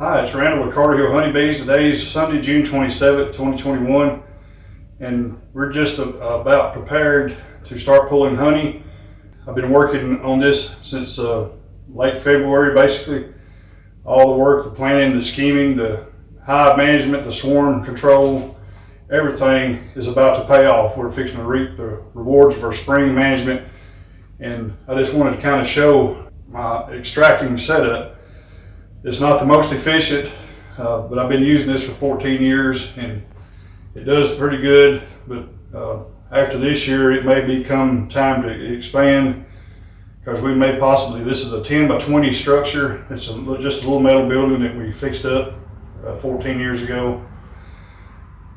Hi, it's Randall with Honeybees. Today is Sunday, June 27th, 2021, and we're just about prepared to start pulling honey. I've been working on this since late February, basically. All the work, the planning, the scheming, the hive management, the swarm control, everything is about to pay off. We're fixing to reap the rewards of our spring management, and I just wanted to kind of show my extracting setup. It's not the most efficient, but I've been using this for 14 years and it does pretty good. But after this year, it may become time to expand, because we may possibly, this is a 10 by 20 structure. It's just a little metal building that we fixed up 14 years ago.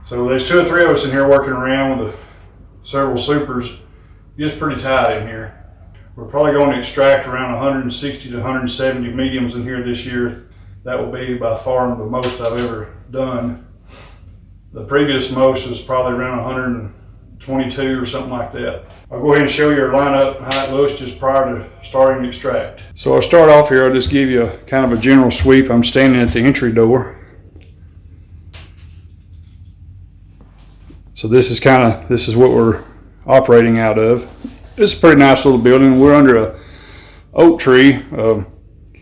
So there's 2 or 3 of us in here working around with several supers. It gets pretty tight in here. We're probably going to extract around 160 to 170 mediums in here this year. That will be by far the most I've ever done. The previous most was probably around 122 or something like that. I'll go ahead and show you our lineup and how it looks just prior to starting to extract. So I'll start off here. I'll just give you kind of a general sweep. I'm standing at the entry door. So this is what we're operating out of. It's a pretty nice little building. We're under a oak tree, a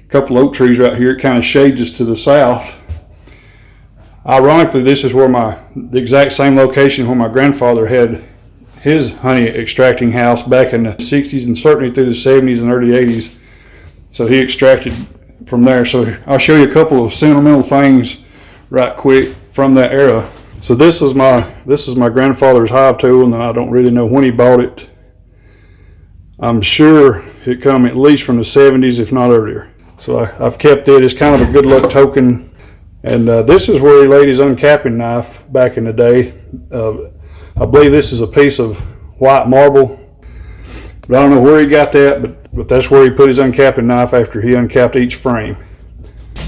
couple of oak trees right here. It kind of shades us to the south. Ironically, this is where the exact same location where my grandfather had his honey extracting house back in the 60s and certainly through the 70s and early 80s. So he extracted from there. So I'll show you a couple of sentimental things right quick from that era. So this is my grandfather's hive tool, and I don't really know when he bought it. I'm sure it come at least from the 70s, if not earlier. So I've kept it as kind of a good luck token. And this is where he laid his uncapping knife back in the day. I believe this is a piece of white marble, but I don't know where he got that, but that's where he put his uncapping knife after he uncapped each frame.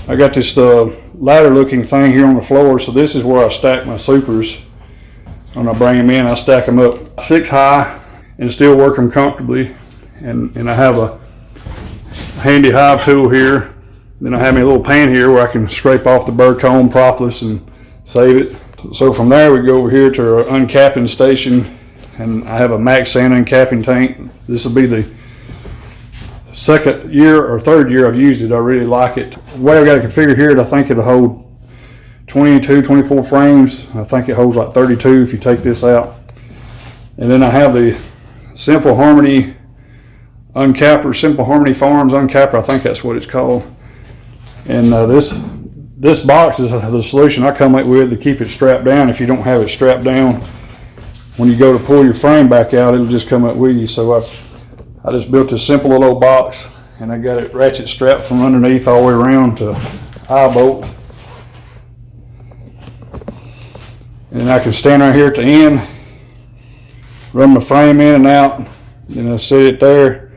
I got this ladder looking thing here on the floor, so this is where I stack my supers. When I bring them in, I stack them up 6 high and still work them comfortably. And I have a handy hive tool here. Then I have my little pan here where I can scrape off the burr comb propolis and save it. So from there we go over here to our uncapping station, and I have a max sand uncapping tank. This will be the second year or third year I've used it. I really like it. The way I've got it configured here, I think it'll hold 22, 24 frames. I think it holds like 32 if you take this out. And then I have the Simple Harmony uncapper, Simple Harmony Farms uncapper, I think that's what it's called. And this box is the solution I come up with to keep it strapped down. If you don't have it strapped down, when you go to pull your frame back out, it'll just come up with you. So I just built this simple little box, and I got it ratchet strapped from underneath all the way around to eye bolt. And I can stand right here at the end, run my frame in and out, and I sit it there.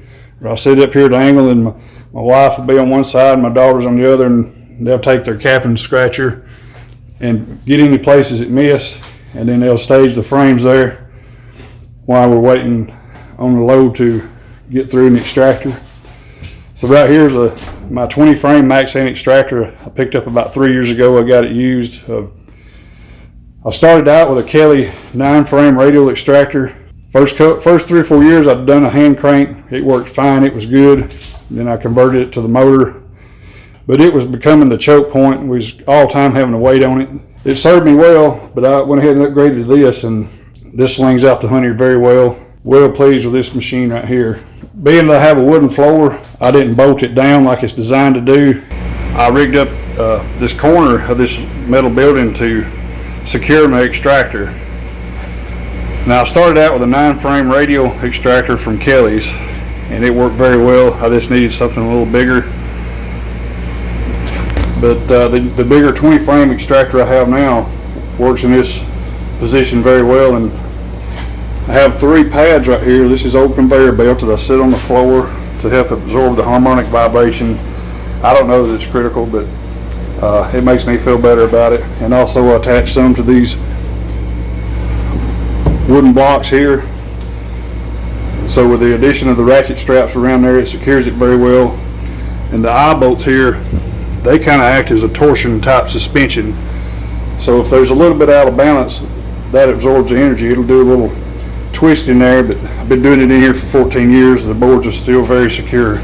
Or I'll sit up here at the angle, and my wife will be on one side and my daughter's on the other, and they'll take their capping scratcher and get any places it missed, and then they'll stage the frames there while we're waiting on the load to get through an extractor. So right here's my 20 frame max hand extractor I picked up about 3 years ago. I got it used. I started out with a Kelly 9 frame radial extractor. First 3 or 4 years I'd done a hand crank. It worked fine, it was good. Then I converted it to the motor, but it was becoming the choke point, and we was all the time having to wait on it. It served me well, but I went ahead and upgraded to this, and this slings out the honey very well. Well pleased with this machine right here. Being that I have a wooden floor, I didn't bolt it down like it's designed to do. I rigged up this corner of this metal building to secure my extractor. Now I started out with a 9 frame radial extractor from Kelly's, and it worked very well. I just needed something a little bigger. But the bigger 20 frame extractor I have now works in this position very well, and I have 3 pads right here. This is old conveyor belt that I sit on the floor to help absorb the harmonic vibration. I don't know that it's critical, but it makes me feel better about it. And also I attach some to these wooden blocks here. So with the addition of the ratchet straps around there, it secures it very well. And the eye bolts here they kind of act as a torsion type suspension. So if there's a little bit out of balance, that absorbs the energy. It'll do a little twist in there, but I've been doing it in here for 14 years. The boards are still very secure.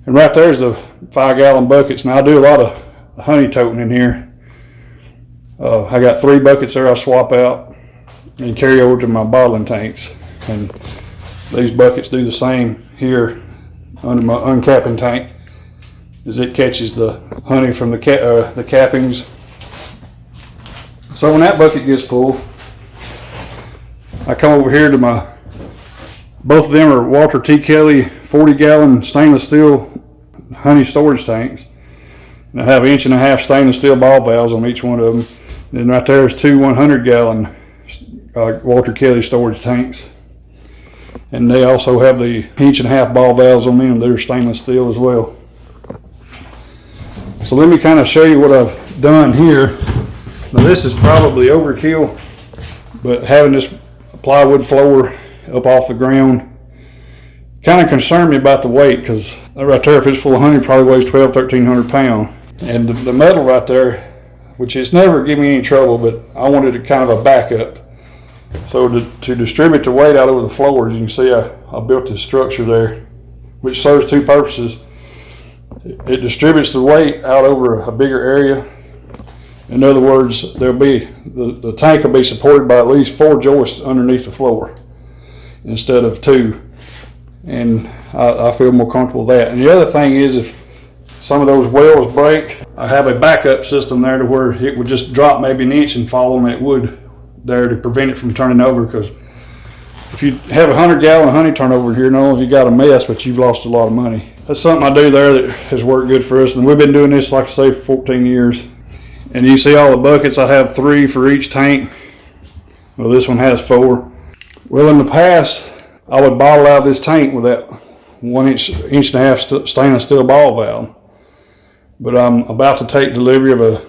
And right there's the 5-gallon buckets. Now I do a lot of honey toting in here. I got 3 buckets there I swap out and carry over to my bottling tanks. And these buckets do the same here under my uncapping tank, as it catches the honey from the cappings. So when that bucket gets full, I come over here to both of them are Walter T. Kelly 40-gallon stainless steel honey storage tanks. And I have 1.5 inch stainless steel ball valves on each one of them. And right there is 2 100-gallon Walter Kelly storage tanks. And they also have the 1.5 inch ball valves on them. They're stainless steel as well. So let me kind of show you what I've done here. Now this is probably overkill, but having this plywood floor up off the ground kind of concerned me about the weight, because right there, if it's full of honey, probably weighs 1,200–1,300 pounds. And the metal right there, which has never given me any trouble, but I wanted a kind of a backup. So to distribute the weight out over the floor, as you can see, I built this structure there, which serves 2 purposes. It distributes the weight out over a bigger area. In other words, the tank will be supported by at least 4 joists underneath the floor instead of 2. And I feel more comfortable with that. And the other thing is, if some of those wells break, I have a backup system there to where it would just drop maybe 1 inch and fall on that wood there to prevent it from turning over. Because if you have a 100-gallon honey turnover here, not only have you got a mess, but you've lost a lot of money. That's something I do there that has worked good for us. And we've been doing this, like I say, for 14 years. And you see all the buckets, I have 3 for each tank. Well, this one has 4. Well, in the past, I would bottle out this tank with that 1.5 inch stainless steel ball valve. But I'm about to take delivery of a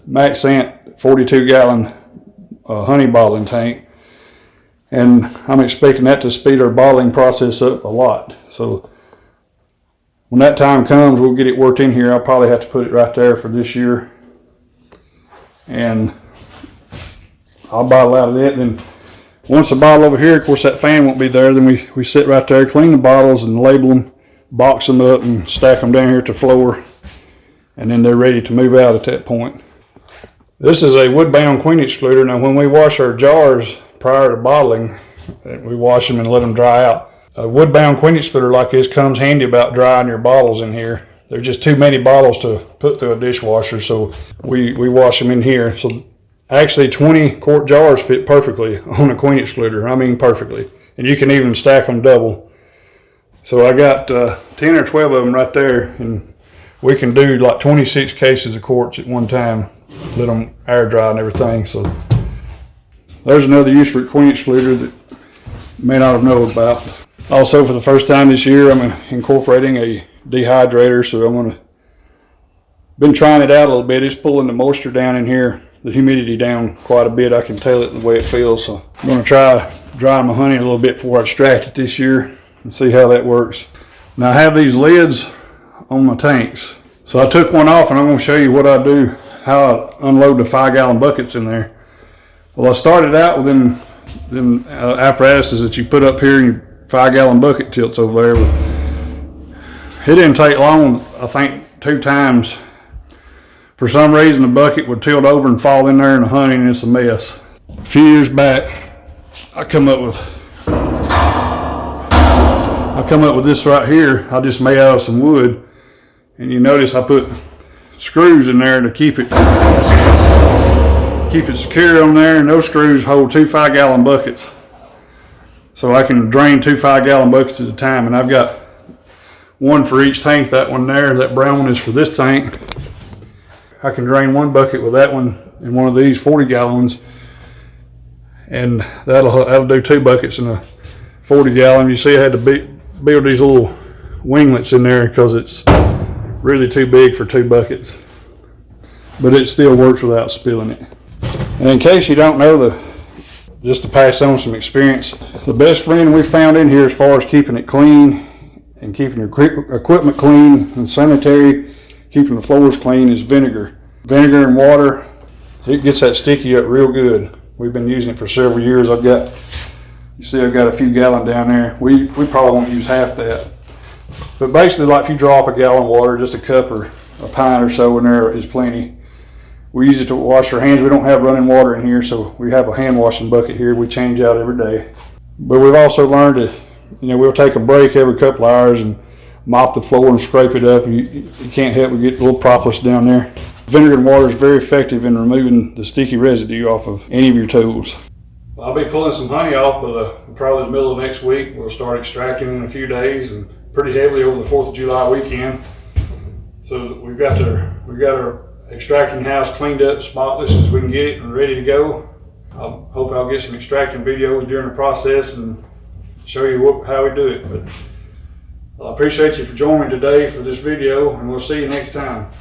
Maxant 42-gallon honey bottling tank. And I'm expecting that to speed our bottling process up a lot. So when that time comes, we'll get it worked in here. I'll probably have to put it right there for this year. And I'll bottle out of that. Then once the bottle over here, of course that fan won't be there, then we sit right there, clean the bottles and label them, box them up and stack them down here at the floor. And then they're ready to move out at that point. This is a wood-bound queen excluder. Now when we wash our jars prior to bottling, we wash them and let them dry out. A wood-bound queen excluder like this comes handy about drying your bottles in here. There's just too many bottles to put through a dishwasher, so we wash them in here. So actually 20-quart jars fit perfectly on a queen excluder. I mean perfectly. And you can even stack them double. So I got 10 or 12 of them right there, and we can do like 26 cases of quartz at one time. Let them air dry and everything. So there's another use for a queen excluder that you may not have known about. Also, for the first time this year, I'm incorporating a dehydrator. So been trying it out a little bit. It's pulling the moisture down in here, the humidity down quite a bit. I can tell it the way it feels. So I'm going to try drying my honey a little bit before I extract it this year and see how that works. Now I have these lids on my tanks. So I took one off and I'm going to show you what I do, how I unload the 5-gallon buckets in there. Well, I started out with them apparatuses that you put up here in your 5-gallon bucket tilts over there. But it didn't take long, I think 2 times. For some reason the bucket would tilt over and fall in there in the honey, and it's a mess. A few years back, I come up with this right here. I just made out of some wood, and you notice I put screws in there to keep it secure on there, and those screws hold 2 5-gallon buckets. So I can drain 2 5-gallon buckets at a time, and I've got one for each tank. That one there, that brown one, is for this tank. I can drain 1 bucket with that one and one of these 40-gallons, and that'll do 2 buckets in a 40-gallon. You see I had to build these little winglets in there because it's really too big for 2 buckets, but it still works without spilling it. And in case you don't know, just to pass on some experience, the best friend we found in here as far as keeping it clean and keeping your equipment clean and sanitary, keeping the floors clean is vinegar. Vinegar and water, it gets that sticky up real good. We've been using it for several years. You see I've got a few gallon down there. We probably won't use half that. But basically, like if you drop a gallon of water, just a cup or a pint or so in there is plenty. We use it to wash our hands. We don't have running water in here, so we have a hand washing bucket here we change out every day. But we've also learned to, we'll take a break every couple hours and mop the floor and scrape it up. You can't help but get a little propolis down there. Vinegar and water is very effective in removing the sticky residue off of any of your tools. I'll be pulling some honey off by probably the middle of next week. We'll start extracting in a few days and pretty heavily over the 4th of July weekend. So we've got our extracting house cleaned up, spotless as we can get it and ready to go. I hope I'll get some extracting videos during the process and show you how we do it. But I appreciate you for joining me today for this video, and we'll see you next time.